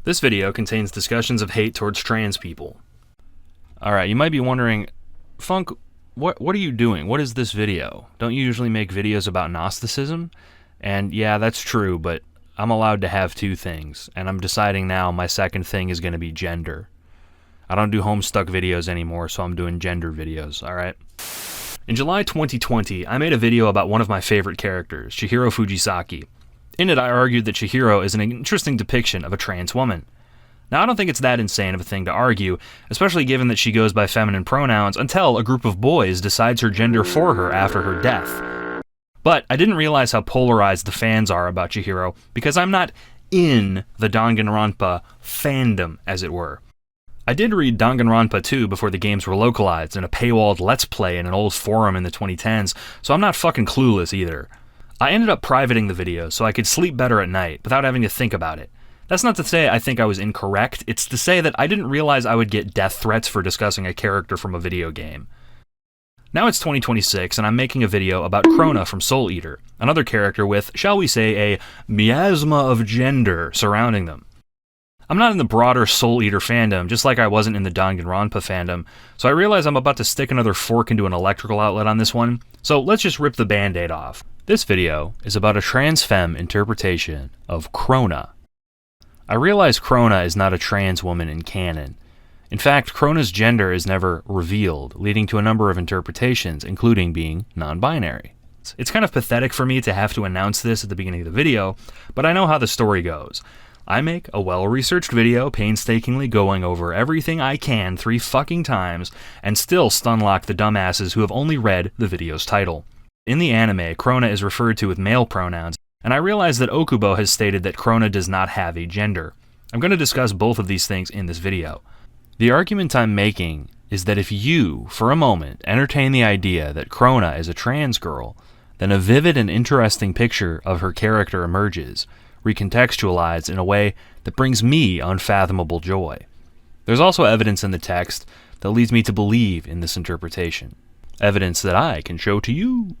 This video contains discussions of hate towards trans people. Alright, you might be wondering, Funk, what are you doing? What is this video? Don't you usually make videos about Gnosticism? And yeah, that's true, but I'm allowed to have two things, and I'm deciding now my second thing is going to be gender. I don't do Homestuck videos anymore, so I'm doing gender videos, alright? In July 2020, I made a video about one of my favorite characters, CHIHIRO Fujisaki. In it, I argued that CHIHIRO is an interesting depiction of a trans woman. Now, I don't think it's that insane of a thing to argue, especially given that she goes by feminine pronouns until a group of boys decides her gender for her after her death. But I didn't realize how polarized the fans are about CHIHIRO because I'm not in the Danganronpa fandom, as it were. I did read Danganronpa 2 before the games were localized in a paywalled Let's Play in an old forum in the 2010s, so I'm not fucking clueless either. I ended up privating the video so I could sleep better at night without having to think about it. That's not to say I think I was incorrect, it's to say that I didn't realize I would get death threats for discussing a character from a video game. Now it's 2026 and I'm making a video about Crona from Soul Eater, another character with, shall we say, a miasma of gender surrounding them. I'm not in the broader Soul Eater fandom, just like I wasn't in the Danganronpa fandom, so I realize I'm about to stick another fork into an electrical outlet on this one, so let's just rip the band-aid off. This video is about a trans femme interpretation of Crona. I realize Crona is not a trans woman in canon. In fact, Crona's gender is never revealed, leading to a number of interpretations, including being non-binary. It's kind of pathetic for me to have to announce this at the beginning of the video, but I know how the story goes. I make a well-researched video painstakingly going over everything I can 3 fucking times, and still stunlock the dumbasses who have only read the video's title. In the anime, Crona is referred to with male pronouns, and I realize that Okubo has stated that Crona does not have a gender. I'm going to discuss both of these things in this video. The argument I'm making is that if you, for a moment, entertain the idea that Crona is a trans girl, then a vivid and interesting picture of her character emerges, recontextualized in a way that brings me unfathomable joy. There's also evidence in the text that leads me to believe in this interpretation. Evidence that I can show to you.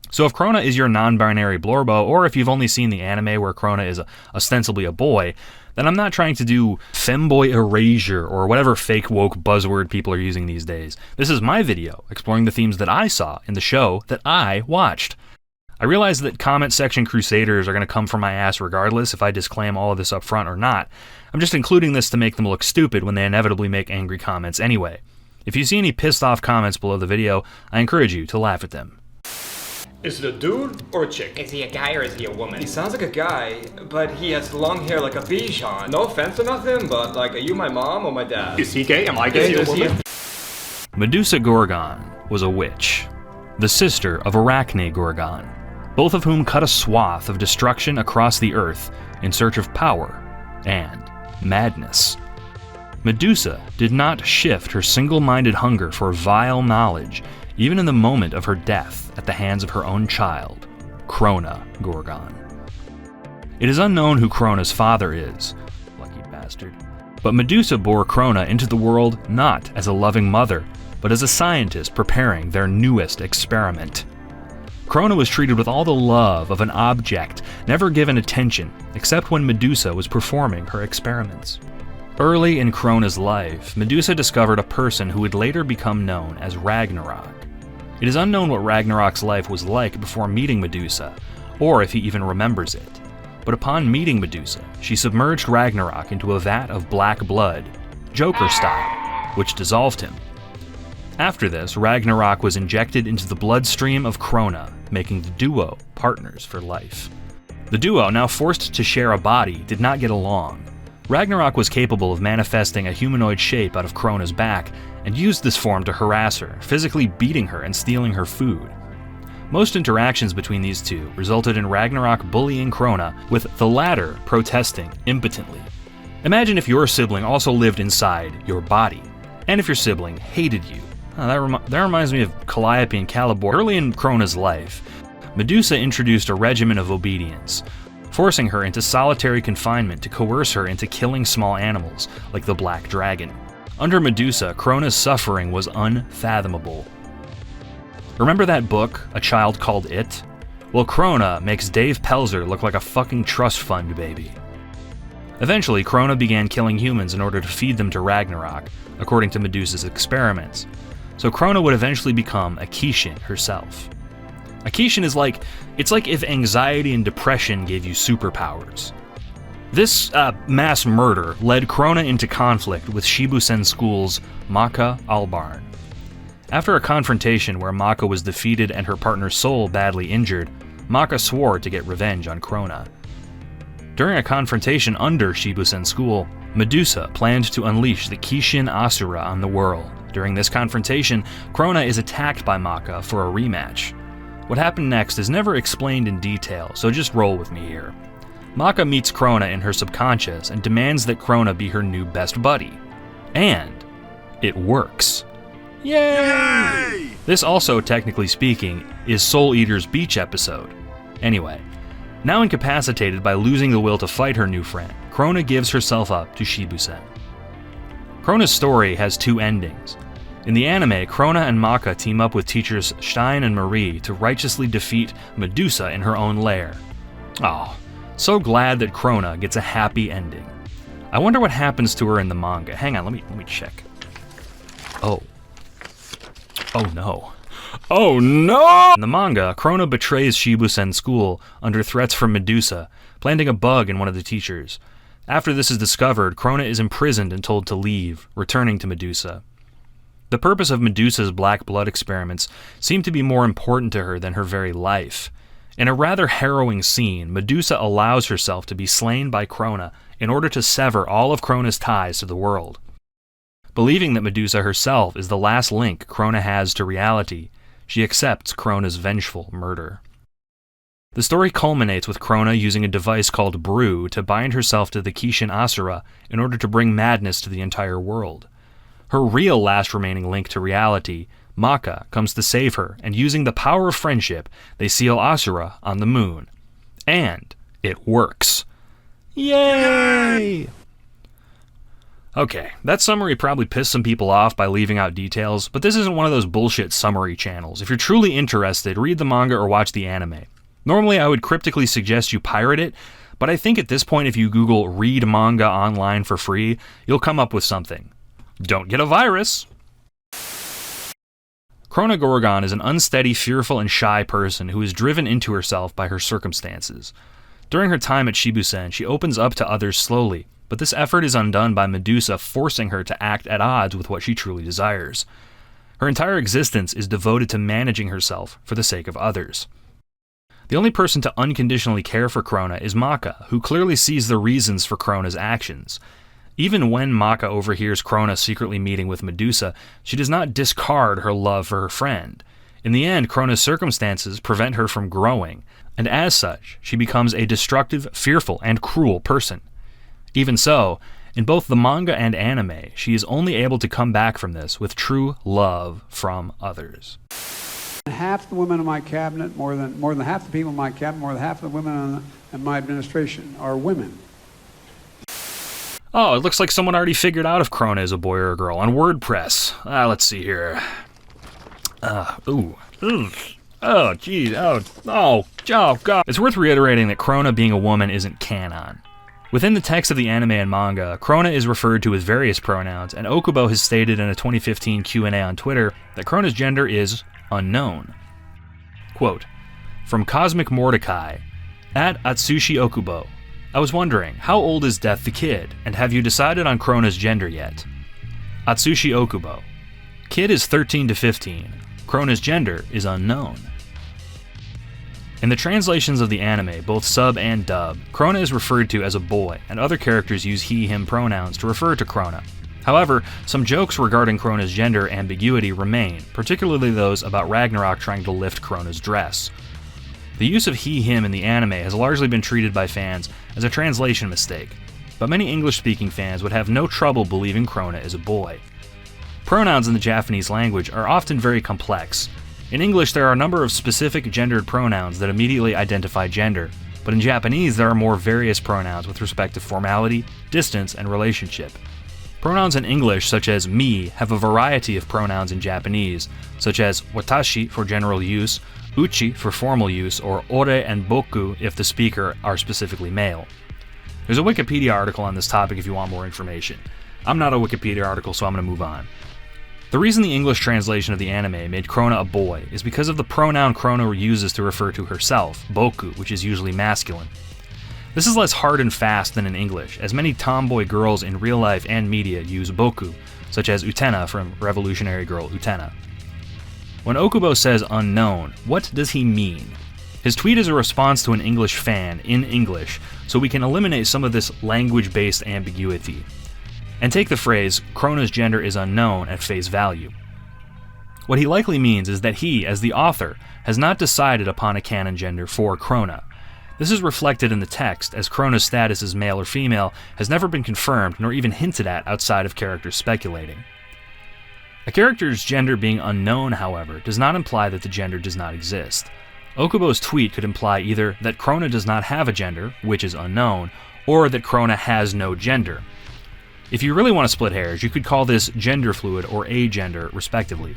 So if Crona is your non-binary blorbo, or if you've only seen the anime where Crona is ostensibly a boy, then I'm not trying to do femboy erasure or whatever fake woke buzzword people are using these days. This is my video exploring the themes that I saw in the show that I watched. I realize that comment section crusaders are going to come for my ass regardless if I disclaim all of this up front or not. I'm just including this to make them look stupid when they inevitably make angry comments anyway. If you see any pissed off comments below the video, I encourage you to laugh at them. Is it a dude or a chick? Is he a guy or is he a woman? He sounds like a guy, but he has long hair like a Bichon. No offense or nothing, but like, are you my mom or my dad? Is he gay? Am I gay? Is he a woman? Medusa Gorgon was a witch, the sister of Arachne Gorgon, both of whom cut a swath of destruction across the earth in search of power and madness. Medusa did not shift her single-minded hunger for vile knowledge even in the moment of her death at the hands of her own child, Crona Gorgon. It is unknown who Crona's father is, lucky bastard, but Medusa bore Crona into the world not as a loving mother, but as a scientist preparing their newest experiment. Crona was treated with all the love of an object, never given attention, except when Medusa was performing her experiments. Early in Crona's life, Medusa discovered a person who would later become known as Ragnarok. It is unknown what Ragnarok's life was like before meeting Medusa, or if he even remembers it. But upon meeting Medusa, she submerged Ragnarok into a vat of black blood, Joker style, which dissolved him. After this, Ragnarok was injected into the bloodstream of Crona, making the duo partners for life. The duo, now forced to share a body, did not get along. Ragnarok was capable of manifesting a humanoid shape out of Crona's back, and used this form to harass her, physically beating her and stealing her food. Most interactions between these two resulted in Ragnarok bullying Crona, with the latter protesting impotently. Imagine if your sibling also lived inside your body, and if your sibling hated you. That reminds me of Calliope and Calibor. Early in Crona's life, Medusa introduced a regimen of obedience, forcing her into solitary confinement to coerce her into killing small animals, like the black dragon. Under Medusa, Crona's suffering was unfathomable. Remember that book, A Child Called It? Well, Crona makes Dave Pelzer look like a fucking trust fund baby. Eventually, Crona began killing humans in order to feed them to Ragnarok, according to Medusa's experiments. So Crona would eventually become a Kishin herself. A Kishin is it's like if anxiety and depression gave you superpowers. This mass murder led Crona into conflict with Shibusen School's Maka Albarn. After a confrontation where Maka was defeated and her partner's soul badly injured, Maka swore to get revenge on Crona. During a confrontation under Shibusen School, Medusa planned to unleash the Kishin Asura on the world. During this confrontation, Crona is attacked by Maka for a rematch. What happened next is never explained in detail, so just roll with me here. Maka meets Crona in her subconscious and demands that Crona be her new best buddy. And it works. Yay! This also, technically speaking, is Soul Eater's beach episode. Anyway, now incapacitated by losing the will to fight her new friend, Crona gives herself up to Shibusen. Crona's story has two endings. In the anime, Crona and Maka team up with teachers Stein and Marie to righteously defeat Medusa in her own lair. Oh, so glad that Crona gets a happy ending. I wonder what happens to her in the manga. Hang on, let me check. Oh no. Oh no! In the manga, Crona betrays Shibusen School under threats from Medusa, planting a bug in one of the teachers. After this is discovered, Crona is imprisoned and told to leave, returning to Medusa. The purpose of Medusa's black blood experiments seemed to be more important to her than her very life. In a rather harrowing scene, Medusa allows herself to be slain by Crona in order to sever all of Crona's ties to the world. Believing that Medusa herself is the last link Crona has to reality, she accepts Crona's vengeful murder. The story culminates with Crona using a device called Brew to bind herself to the Kishin Asura in order to bring madness to the entire world. Her real last remaining link to reality, Maka, comes to save her, and using the power of friendship, they seal Asura on the moon. And it works. Yay! Okay, that summary probably pissed some people off by leaving out details, but this isn't one of those bullshit summary channels. If you're truly interested, read the manga or watch the anime. Normally I would cryptically suggest you pirate it, but I think at this point if you Google read manga online for free, you'll come up with something. Don't get a virus! Crona Gorgon is an unsteady, fearful, and shy person who is driven into herself by her circumstances. During her time at Shibusen, she opens up to others slowly, but this effort is undone by Medusa forcing her to act at odds with what she truly desires. Her entire existence is devoted to managing herself for the sake of others. The only person to unconditionally care for Crona is Maka, who clearly sees the reasons for Crona's actions. Even when Maka overhears Crona secretly meeting with Medusa, she does not discard her love for her friend. In the end, Crona's circumstances prevent her from growing, and as such, she becomes a destructive, fearful, and cruel person. Even so, in both the manga and anime, she is only able to come back from this with true love from others. Half the women in my cabinet, more than half the people in my cabinet, more than half the women in my administration are women. Oh, it looks like someone already figured out if Crona is a boy or a girl on WordPress. Let's see here. Oh, geez. Oh, God. It's worth reiterating that Crona being a woman isn't canon. Within the text of the anime and manga, Crona is referred to with various pronouns, and Okubo has stated in a 2015 Q&A on Twitter that Crona's gender is unknown. Quote, from Cosmic Mordecai, at Atsushi Okubo, I was wondering, how old is Death the Kid, and have you decided on Crona's gender yet? Atsushi Okubo, Kid is 13 to 15. Crona's gender is unknown. In the translations of the anime, both sub and dub, Crona is referred to as a boy, and other characters use he, him pronouns to refer to Crona. However, some jokes regarding Crona's gender ambiguity remain, particularly those about Ragnarok trying to lift Crona's dress. The use of he, him in the anime has largely been treated by fans as a translation mistake, but many English-speaking fans would have no trouble believing Crona is a boy. Pronouns in the Japanese language are often very complex. In English, there are a number of specific gendered pronouns that immediately identify gender, but in Japanese there are more various pronouns with respect to formality, distance, and relationship. Pronouns in English, such as me, have a variety of pronouns in Japanese, such as watashi for general use, uchi for formal use, or ore and boku if the speaker are specifically male. There's a Wikipedia article on this topic if you want more information. I'm not a Wikipedia article, so I'm going to move on. The reason the English translation of the anime made Crona a boy is because of the pronoun Crona uses to refer to herself, boku, which is usually masculine. This is less hard and fast than in English, as many tomboy girls in real life and media use boku, such as Utena from Revolutionary Girl Utena. When Okubo says unknown, what does he mean? His tweet is a response to an English fan in English, so we can eliminate some of this language-based ambiguity, and take the phrase, Crona's gender is unknown, at face value. What he likely means is that he, as the author, has not decided upon a canon gender for Crona. This is reflected in the text, as Crona's status as male or female has never been confirmed nor even hinted at outside of characters speculating. A character's gender being unknown, however, does not imply that the gender does not exist. Okubo's tweet could imply either that Crona does not have a gender, which is unknown, or that Crona has no gender. If you really want to split hairs, you could call this gender fluid or agender, respectively.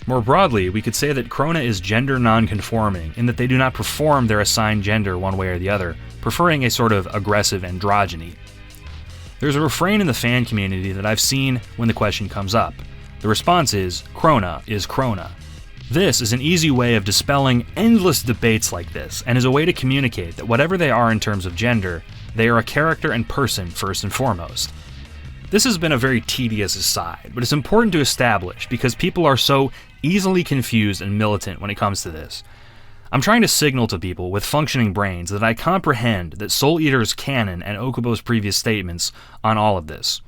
More broadly, we could say that Crona is gender non-conforming in that they do not perform their assigned gender one way or the other, preferring a sort of aggressive androgyny. There's a refrain in the fan community that I've seen when the question comes up. The response is, Crona is Crona. This is an easy way of dispelling endless debates like this, and is a way to communicate that whatever they are in terms of gender, they are a character and person first and foremost. This has been a very tedious aside, but it's important to establish because people are so easily confused and militant when it comes to this. I'm trying to signal to people with functioning brains that I comprehend that Soul Eater's canon and Okubo's previous statements on all of this.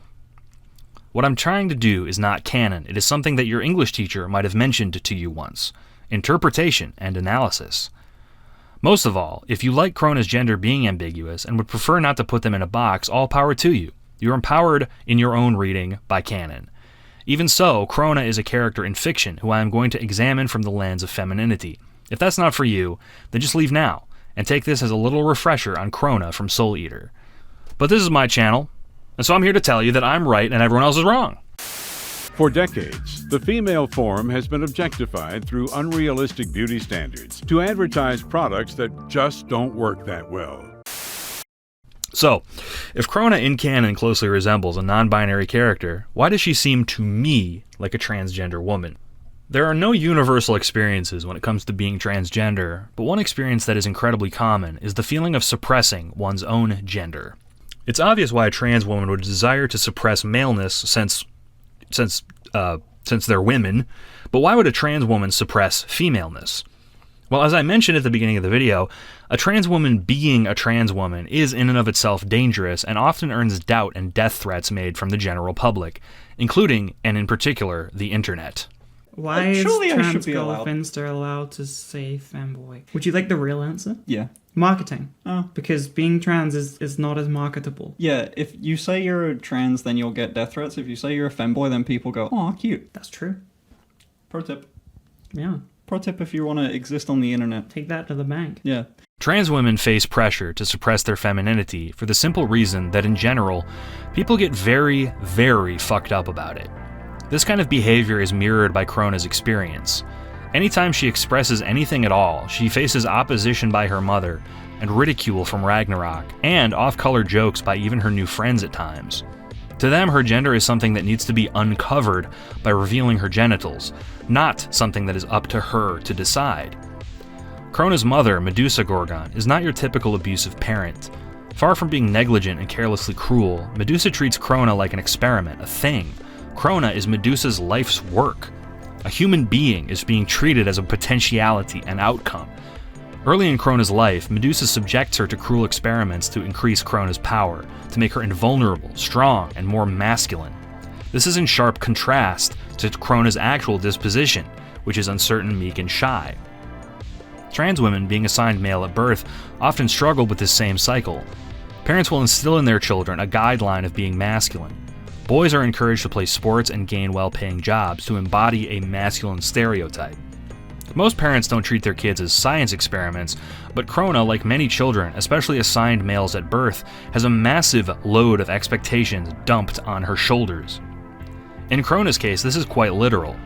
What I'm trying to do is not canon, it is something that your English teacher might have mentioned to you once. Interpretation and analysis. Most of all, if you like Crona's gender being ambiguous and would prefer not to put them in a box, all power to you. You're empowered in your own reading by canon. Even so, Crona is a character in fiction who I am going to examine from the lens of femininity. If that's not for you, then just leave now, and take this as a little refresher on Crona from Soul Eater. But this is my channel, and so I'm here to tell you that I'm right and everyone else is wrong. For decades, the female form has been objectified through unrealistic beauty standards to advertise products that just don't work that well. So, if Crona in canon closely resembles a non-binary character, why does she seem to me like a transgender woman? There are no universal experiences when it comes to being transgender, but one experience that is incredibly common is the feeling of suppressing one's own gender. It's obvious why a trans woman would desire to suppress maleness since they're women, but why would a trans woman suppress femaleness? Well, as I mentioned at the beginning of the video, a trans woman being a trans woman is in and of itself dangerous and often earns doubt and death threats made from the general public, including, and in particular, the internet. Why is trans girl Finster allowed to say femboy? Would you like the real answer? Yeah. Marketing. Oh. Because being trans is not as marketable. Yeah, if you say you're a trans, then you'll get death threats. If you say you're a femboy, then people go, "Aw, cute." That's true. Pro tip. Yeah. Pro tip if you want to exist on the internet. Take that to the bank. Yeah. Trans women face pressure to suppress their femininity for the simple reason that in general, people get very, very fucked up about it. This kind of behavior is mirrored by Crona's experience. Anytime she expresses anything at all, she faces opposition by her mother, and ridicule from Ragnarok, and off-color jokes by even her new friends at times. To them, her gender is something that needs to be uncovered by revealing her genitals, not something that is up to her to decide. Crona's mother, Medusa Gorgon, is not your typical abusive parent. Far from being negligent and carelessly cruel, Medusa treats Crona like an experiment, a thing. Crona is Medusa's life's work. A human being is being treated as a potentiality, an outcome. Early in Crona's life, Medusa subjects her to cruel experiments to increase Crona's power, to make her invulnerable, strong, and more masculine. This is in sharp contrast to Crona's actual disposition, which is uncertain, meek, and shy. Trans women, being assigned male at birth, often struggle with this same cycle. Parents will instill in their children a guideline of being masculine. Boys are encouraged to play sports and gain well-paying jobs to embody a masculine stereotype. Most parents don't treat their kids as science experiments, but Crona, like many children, especially assigned males at birth, has a massive load of expectations dumped on her shoulders. In Crona's case, this is quite literal.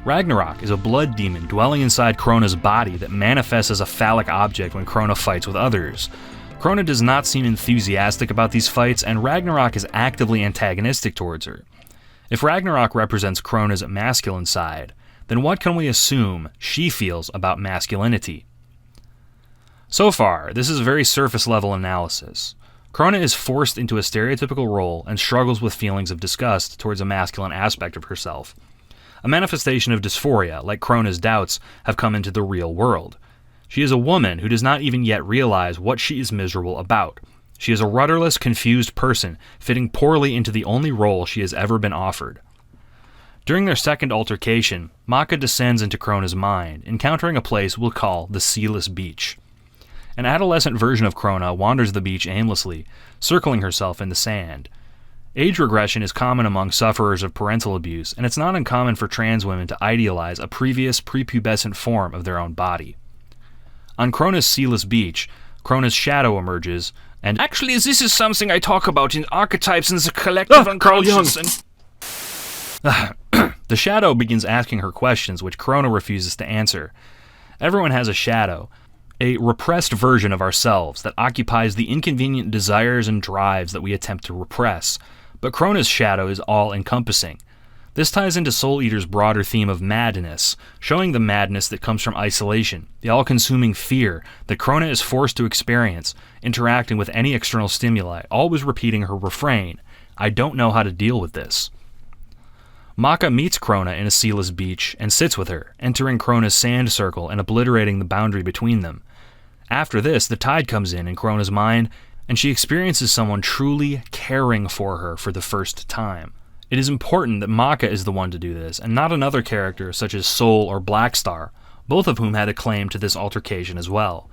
Ragnarok is a blood demon dwelling inside Crona's body that manifests as a phallic object when Crona fights with others. Crona does not seem enthusiastic about these fights, and Ragnarok is actively antagonistic towards her. If Ragnarok represents Crona's masculine side, then what can we assume she feels about masculinity? So far, this is a very surface-level analysis. Crona is forced into a stereotypical role and struggles with feelings of disgust towards a masculine aspect of herself. A manifestation of dysphoria, like Crona's doubts, have come into the real world. She is a woman who does not even yet realize what she is miserable about. She is a rudderless, confused person, fitting poorly into the only role she has ever been offered. During their second altercation, Maka descends into Crona's mind, encountering a place we'll call the Sealess Beach. An adolescent version of Crona wanders the beach aimlessly, circling herself in the sand. Age regression is common among sufferers of parental abuse, and it's not uncommon for trans women to idealize a previous prepubescent form of their own body. On Crona's Sealess Beach, Crona's shadow emerges, and actually this is something I talk about in Archetypes and the Collective Unconscious, The shadow begins asking her questions, which Crona refuses to answer. Everyone has a shadow, a repressed version of ourselves that occupies the inconvenient desires and drives that we attempt to repress, but Crona's shadow is all-encompassing. This ties into Soul Eater's broader theme of madness, showing the madness that comes from isolation, the all-consuming fear that Crona is forced to experience, interacting with any external stimuli, always repeating her refrain, "I don't know how to deal with this." Maka meets Crona in a sealess beach and sits with her, entering Crona's sand circle and obliterating the boundary between them. After this, the tide comes in Crona's mind, and she experiences someone truly caring for her for the first time. It is important that Maka is the one to do this, and not another character such as Soul or Blackstar, both of whom had a claim to this altercation as well.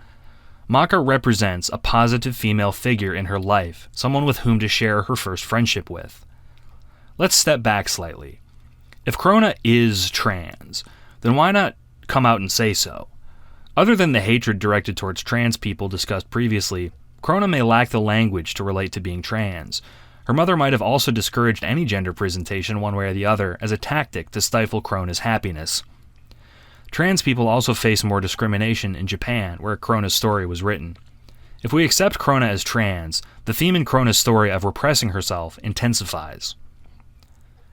Maka represents a positive female figure in her life, someone with whom to share her first friendship with. Let's step back slightly. If Crona is trans, then why not come out and say so? Other than the hatred directed towards trans people discussed previously, Crona may lack the language to relate to being trans. Her mother might have also discouraged any gender presentation one way or the other as a tactic to stifle Crona's happiness. Trans people also face more discrimination in Japan, where Crona's story was written. If we accept Crona as trans, the theme in Crona's story of repressing herself intensifies.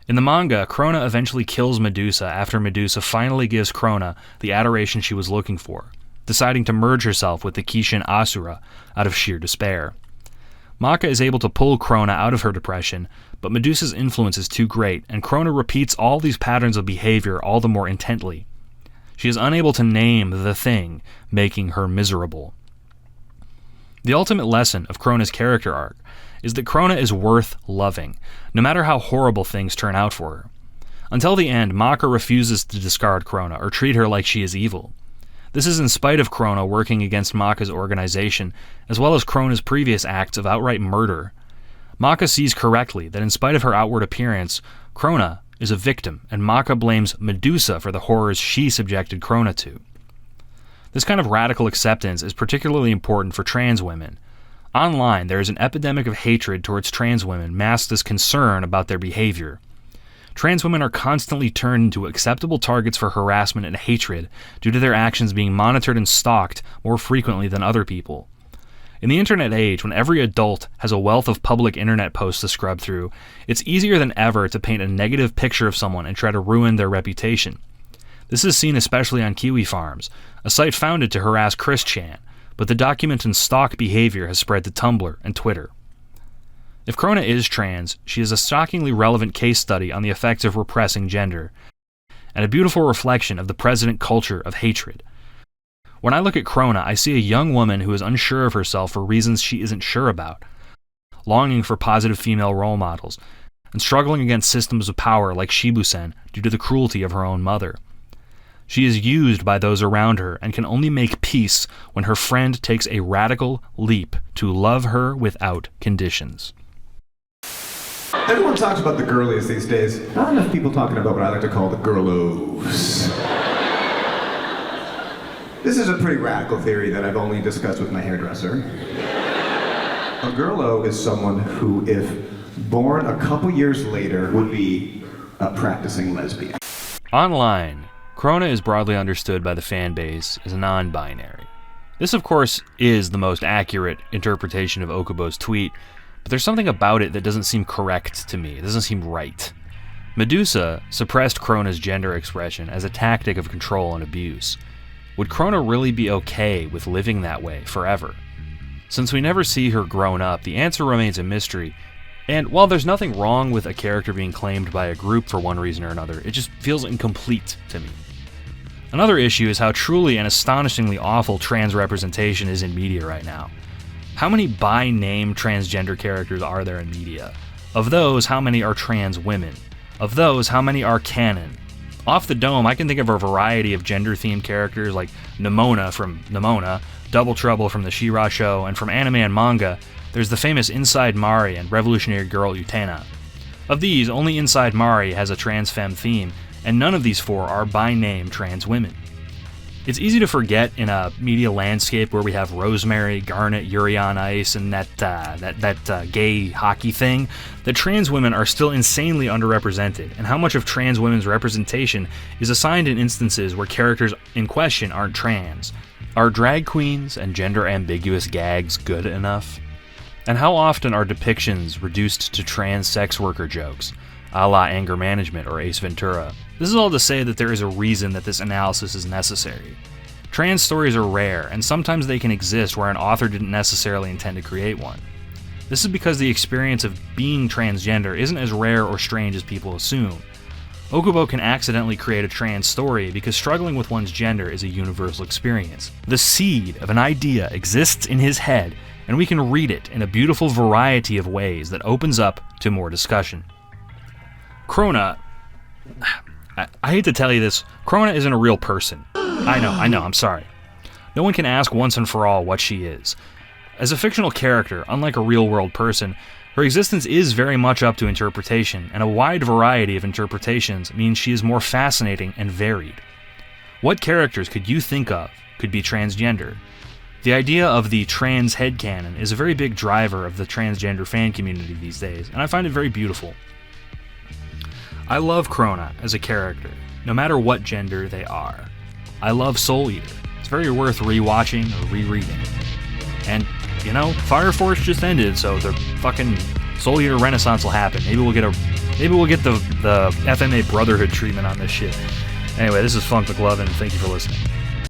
In the manga, Crona eventually kills Medusa after Medusa finally gives Crona the adoration she was looking for, deciding to merge herself with the Kishin Asura out of sheer despair. Maka is able to pull Crona out of her depression, but Medusa's influence is too great, and Crona repeats all these patterns of behavior all the more intently. She is unable to name the thing making her miserable. The ultimate lesson of Crona's character arc is that Crona is worth loving, no matter how horrible things turn out for her. Until the end, Maka refuses to discard Crona or treat her like she is evil. This is in spite of Crona working against Maka's organization, as well as Crona's previous acts of outright murder. Maka sees correctly that in spite of her outward appearance, Crona is a victim, and Maka blames Medusa for the horrors she subjected Crona to. This kind of radical acceptance is particularly important for trans women. Online, there is an epidemic of hatred towards trans women masked as concern about their behavior. Trans women are constantly turned into acceptable targets for harassment and hatred due to their actions being monitored and stalked more frequently than other people. In the internet age, when every adult has a wealth of public internet posts to scrub through, it's easier than ever to paint a negative picture of someone and try to ruin their reputation. This is seen especially on Kiwi Farms, a site founded to harass Chris Chan, but the document and stalk behavior has spread to Tumblr and Twitter. If Crona is trans, she is a shockingly relevant case study on the effects of repressing gender, and a beautiful reflection of the present culture of hatred. When I look at Crona, I see a young woman who is unsure of herself for reasons she isn't sure about, longing for positive female role models, and struggling against systems of power like Shibusen due to the cruelty of her own mother. She is used by those around her and can only make peace when her friend takes a radical leap to love her without conditions. Everyone talks about the girlies these days. Not enough people talking about what I like to call the girlos. This is a pretty radical theory that I've only discussed with my hairdresser. A girlo is someone who, if born a couple years later, would be a practicing lesbian. Online, Crona is broadly understood by the fan base as non-binary. This, of course, is the most accurate interpretation of Okubo's tweet, but there's something about it that doesn't seem correct to me. It doesn't seem right. Medusa suppressed Crona's gender expression as a tactic of control and abuse. Would Crona really be okay with living that way forever? Since we never see her grown up, the answer remains a mystery, and while there's nothing wrong with a character being claimed by a group for one reason or another, it just feels incomplete to me. Another issue is how truly and astonishingly awful trans representation is in media right now. How many by-name transgender characters are there in media? Of those, how many are trans women? Of those, how many are canon? Off the dome, I can think of a variety of gender-themed characters like Nimona from Nimona, Double Trouble from the She-Ra show, and from anime and manga, there's the famous Inside Mari and Revolutionary Girl Utena. Of these, only Inside Mari has a trans femme theme, and none of these four are by-name trans women. It's easy to forget in a media landscape where we have Rosemary, Garnet, Yuri on Ice, and that gay hockey thing, that trans women are still insanely underrepresented, and how much of trans women's representation is assigned in instances where characters in question aren't trans. Are drag queens and gender-ambiguous gags good enough? And how often are depictions reduced to trans sex worker jokes, a la Anger Management or Ace Ventura? This is all to say that there is a reason that this analysis is necessary. Trans stories are rare, and sometimes they can exist where an author didn't necessarily intend to create one. This is because the experience of being transgender isn't as rare or strange as people assume. Okubo can accidentally create a trans story because struggling with one's gender is a universal experience. The seed of an idea exists in his head, and we can read it in a beautiful variety of ways that opens up to more discussion. Crona, I hate to tell you this, Crona isn't a real person. I know, I'm sorry. No one can ask once and for all what she is. As a fictional character, unlike a real-world person, her existence is very much up to interpretation, and a wide variety of interpretations means she is more fascinating and varied. What characters could you think of could be transgender? The idea of the trans headcanon is a very big driver of the transgender fan community these days, and I find it very beautiful. I love Crona as a character, no matter what gender they are. I love Soul Eater. It's very worth rewatching or rereading. And, you know, Fire Force just ended, so the fucking Soul Eater Renaissance will happen. Maybe we'll get the FMA Brotherhood treatment on this shit. Anyway, this is Funk McLovin. Thank you for listening.